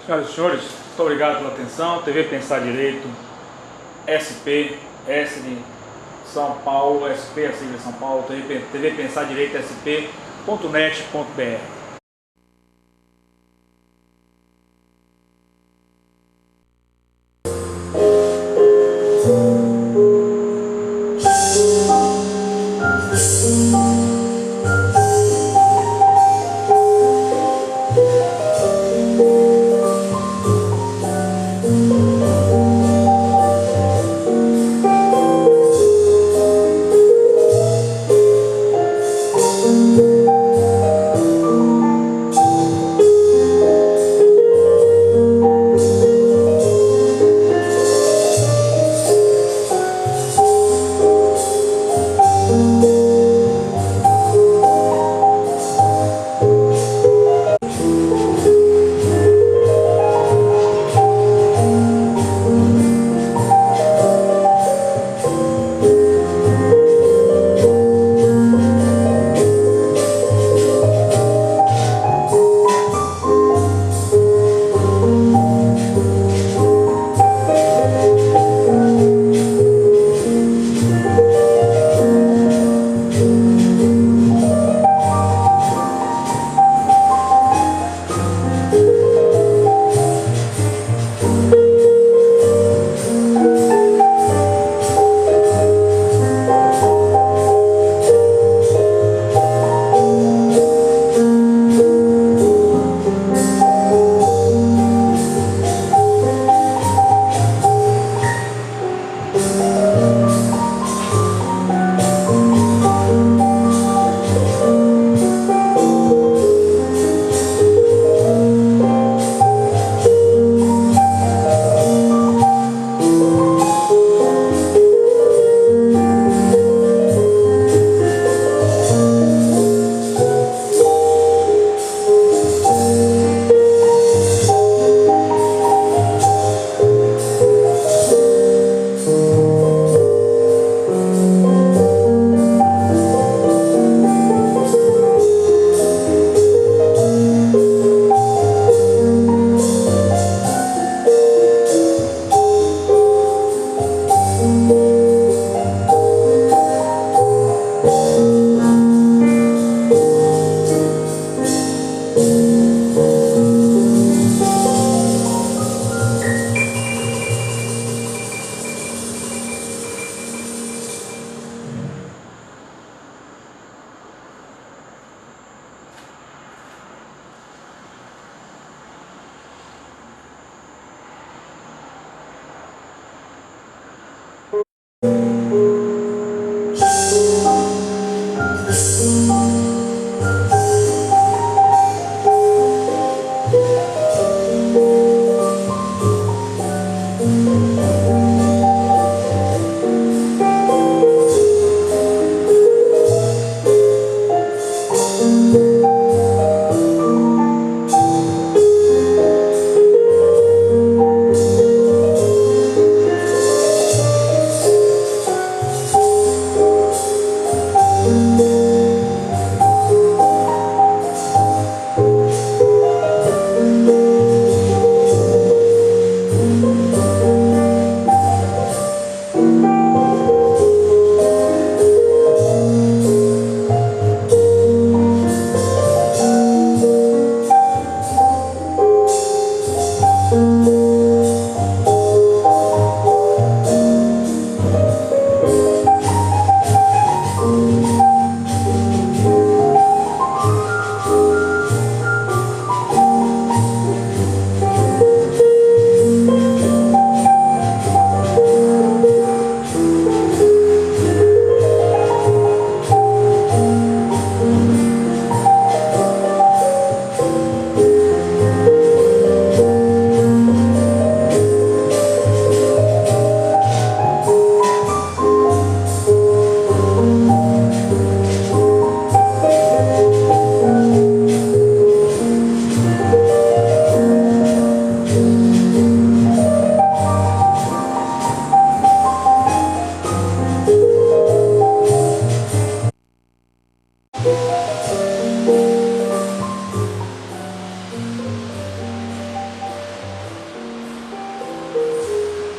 Senhoras e senhores, muito obrigado pela atenção. TV Pensar Direito, SP, S de São Paulo, SP, a sigla de São Paulo, TV Pensar Direito, SP.net.br.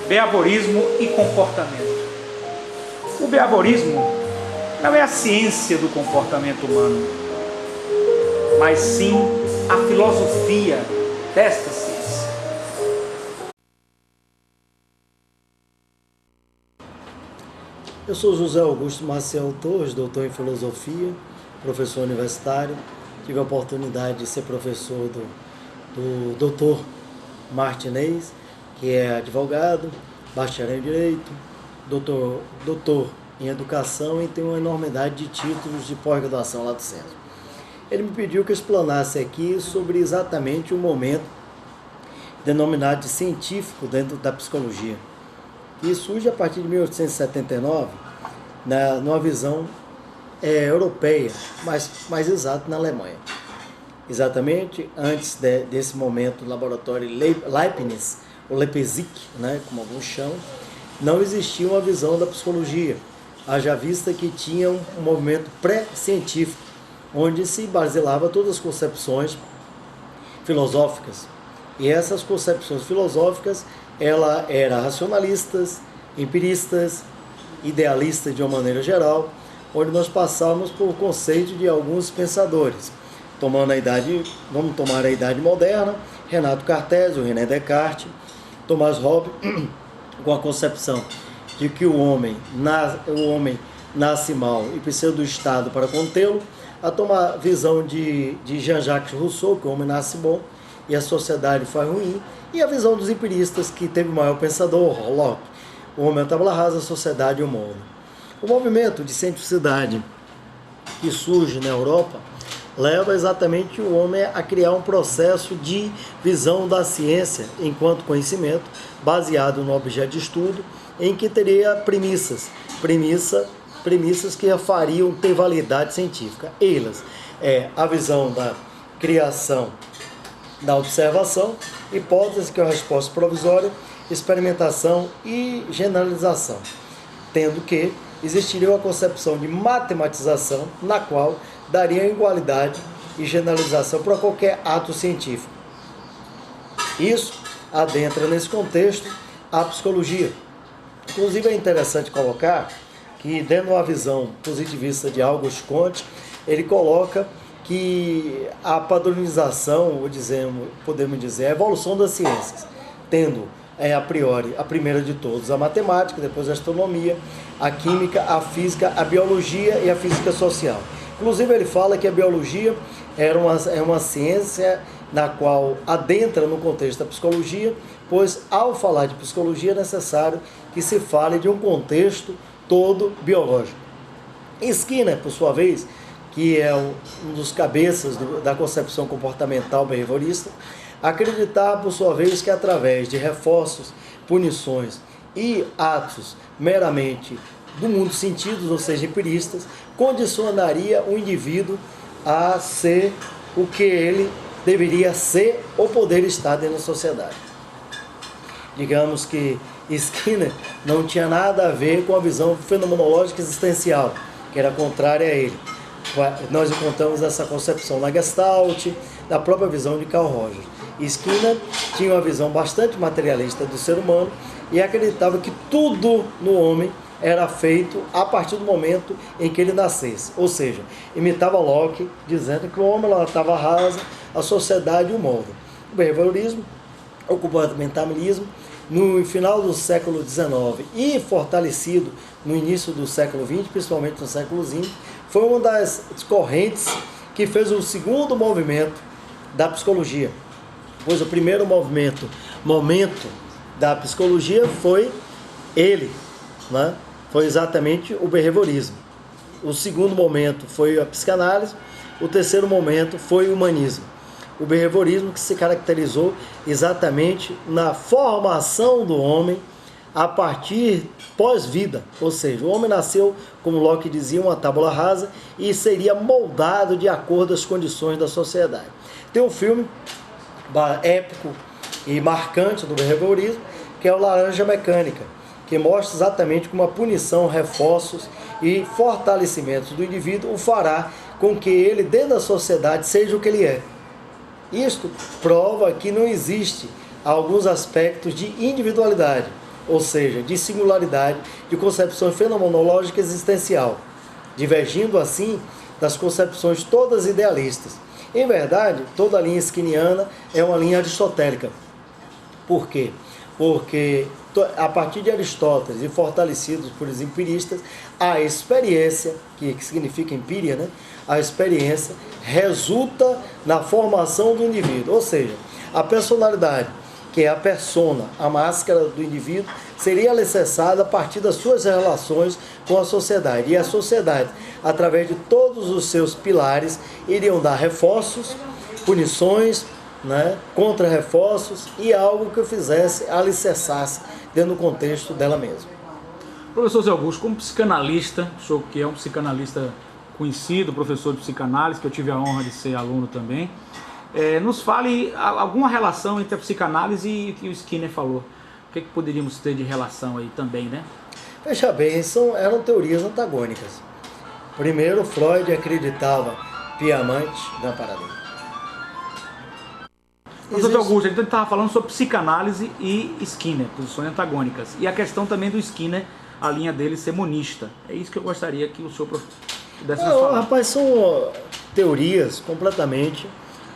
Behaviorismo e comportamento. O behaviorismo não é a ciência do comportamento humano, mas sim a filosofia desta ciência. Eu sou José Augusto Maciel Torres, doutor em filosofia, professor universitário. Tive a oportunidade de ser professor do doutor Martinez, que é advogado, bacharel em Direito, doutor em Educação e tem uma enormidade de títulos de pós-graduação lá do centro. Ele me pediu que eu explanasse aqui sobre exatamente o momento denominado de científico dentro da psicologia, que surge a partir de 1879, numa visão europeia, mais exato na Alemanha. Exatamente antes desse momento, o laboratório Leibniz, ou Leipzig, como alguns chamam, não existia uma visão da psicologia, haja vista que tinha um movimento pré-científico, onde se basilava todas as concepções filosóficas. E essas concepções filosóficas, ela eram racionalistas, empiristas, idealistas de uma maneira geral, onde nós passamos por conceito de alguns pensadores. Vamos tomar a idade moderna, Renato Cartésio, René Descartes, Thomas Hobbes, com a concepção de que o homem nasce mal e precisa do Estado para contê-lo, a tomar a visão de Jean-Jacques Rousseau, que o homem nasce bom e a sociedade faz ruim, e a visão dos empiristas, que teve o maior pensador, Locke, o homem é a tábua rasa, a sociedade e o mundo. O movimento de cientificidade que surge na Europa leva exatamente o homem a criar um processo de visão da ciência enquanto conhecimento, baseado no objeto de estudo, em que teria premissas que fariam ter validade científica. Elas a visão da criação, da observação, hipótese, que é a resposta provisória, experimentação e generalização, tendo que existiria uma concepção de matematização, na qual daria igualdade e generalização para qualquer ato científico. Isso adentra nesse contexto a psicologia. Inclusive é interessante colocar que, dentro de uma visão positivista de Auguste Comte, ele coloca que a padronização, podemos dizer, a evolução das ciências, tendo a priori a primeira de todos a matemática, depois a astronomia, a química, a física, a biologia e a física social. Inclusive ele fala que a biologia é uma ciência na qual adentra no contexto da psicologia, pois ao falar de psicologia é necessário que se fale de um contexto todo biológico. Skinner, por sua vez, que é um dos cabeças da concepção comportamental behaviorista, acreditava, por sua vez, que através de reforços, punições e atos meramente do mundo dos sentidos, ou seja, empiristas, condicionaria o indivíduo a ser o que ele deveria ser ou poder estar dentro da sociedade. Digamos que Skinner não tinha nada a ver com a visão fenomenológica existencial, que era contrária a ele. Nós encontramos essa concepção na Gestalt, na própria visão de Carl Rogers. Skinner tinha uma visão bastante materialista do ser humano e acreditava que tudo no homem era feito a partir do momento em que ele nascesse. Ou seja, imitava Locke, dizendo que o homem estava rasa, a sociedade e o mundo. O behaviorismo, o comportamentalismo, no final do século XIX e fortalecido no início do século XX, principalmente no século XX, foi uma das correntes que fez o segundo movimento da psicologia. Pois o primeiro momento da psicologia foi ele, foi exatamente o behaviorismo. O segundo momento foi a psicanálise, o terceiro momento foi o humanismo. O behaviorismo, que se caracterizou exatamente na formação do homem a partir pós-vida, ou seja, o homem nasceu, como Locke dizia, uma tábula rasa e seria moldado de acordo com as condições da sociedade. Tem um filme épico e marcante do behaviorismo, que é o Laranja Mecânica, que mostra exatamente como a punição, reforços e fortalecimentos do indivíduo o fará com que ele, dentro da sociedade, seja o que ele é. Isto prova que não existe alguns aspectos de individualidade, ou seja, de singularidade, de concepção fenomenológica existencial, divergindo assim das concepções todas idealistas. Em verdade, toda a linha skinniana é uma linha aristotélica. Por quê? Porque a partir de Aristóteles e fortalecidos por os empiristas, a experiência, que significa empíria, né? A experiência resulta na formação do indivíduo, ou seja, a personalidade, que é a persona, a máscara do indivíduo, seria alicerçada a partir das suas relações com a sociedade. E a sociedade, através de todos os seus pilares, iriam dar reforços, punições, né, contra-reforços e algo que o fizesse alicerçasse dentro do contexto dela mesma. Professor Zé Augusto, como psicanalista, o senhor que é um psicanalista conhecido, professor de psicanálise, que eu tive a honra de ser aluno também, nos fale alguma relação entre a psicanálise e o que o Skinner falou. O que poderíamos ter de relação aí também, né? Veja bem, eram teorias antagônicas. Primeiro, Freud acreditava piamente na paradigma. Professor Augusto, então ele estava falando sobre psicanálise e Skinner, posições antagônicas. E a questão também do Skinner, a linha dele ser monista. É isso que eu gostaria que o senhor pudesse nos falar. Rapaz, são teorias completamente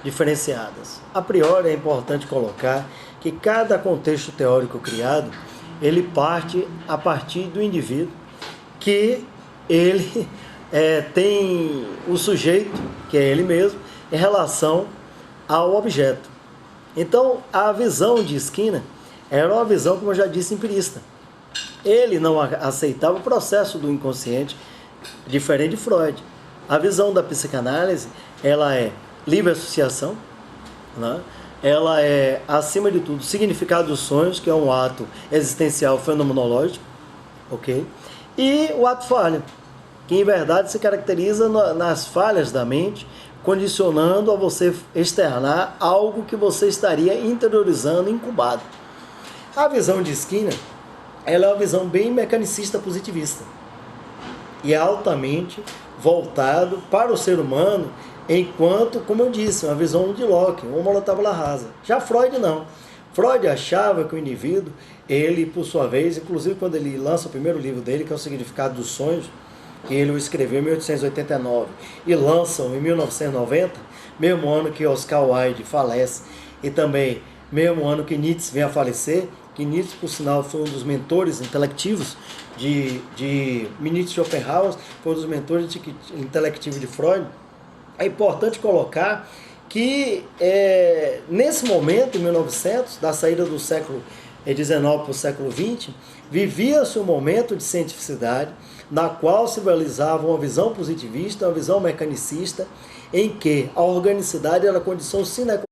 diferenciadas. A priori é importante colocar que cada contexto teórico criado, ele parte a partir do indivíduo, que ele tem o sujeito, que é ele mesmo, em relação ao objeto. Então, a visão de Skinner era uma visão, como eu já disse, empirista. Ele não aceitava o processo do inconsciente, diferente de Freud. A visão da psicanálise, ela é livre associação, né? Ela é, acima de tudo, significado dos sonhos, que é um ato existencial fenomenológico, ok? E o ato falho, que em verdade se caracteriza nas falhas da mente, condicionando a você externar algo que você estaria interiorizando, incubado. A visão de Skinner, ela é uma visão bem mecanicista positivista e é altamente voltado para o ser humano, enquanto, como eu disse, uma visão de Locke, homo tabula rasa. Já Freud não. Freud achava que o indivíduo, ele, por sua vez, inclusive quando ele lança o primeiro livro dele, que é o Significado dos Sonhos, que ele o escreveu em 1889 e lançam em 1990, mesmo ano que Oscar Wilde falece e também mesmo ano que Nietzsche vem a falecer, que Nietzsche, por sinal, foi um dos mentores intelectivos de Nietzsche Schopenhauer, foi um dos mentores intelectivos de Freud. É importante colocar que nesse momento, em 1900, da saída do século XIX para o século XX, vivia-se um momento de cientificidade na qual se realizava uma visão positivista, uma visão mecanicista, em que a organicidade era a condição sine qua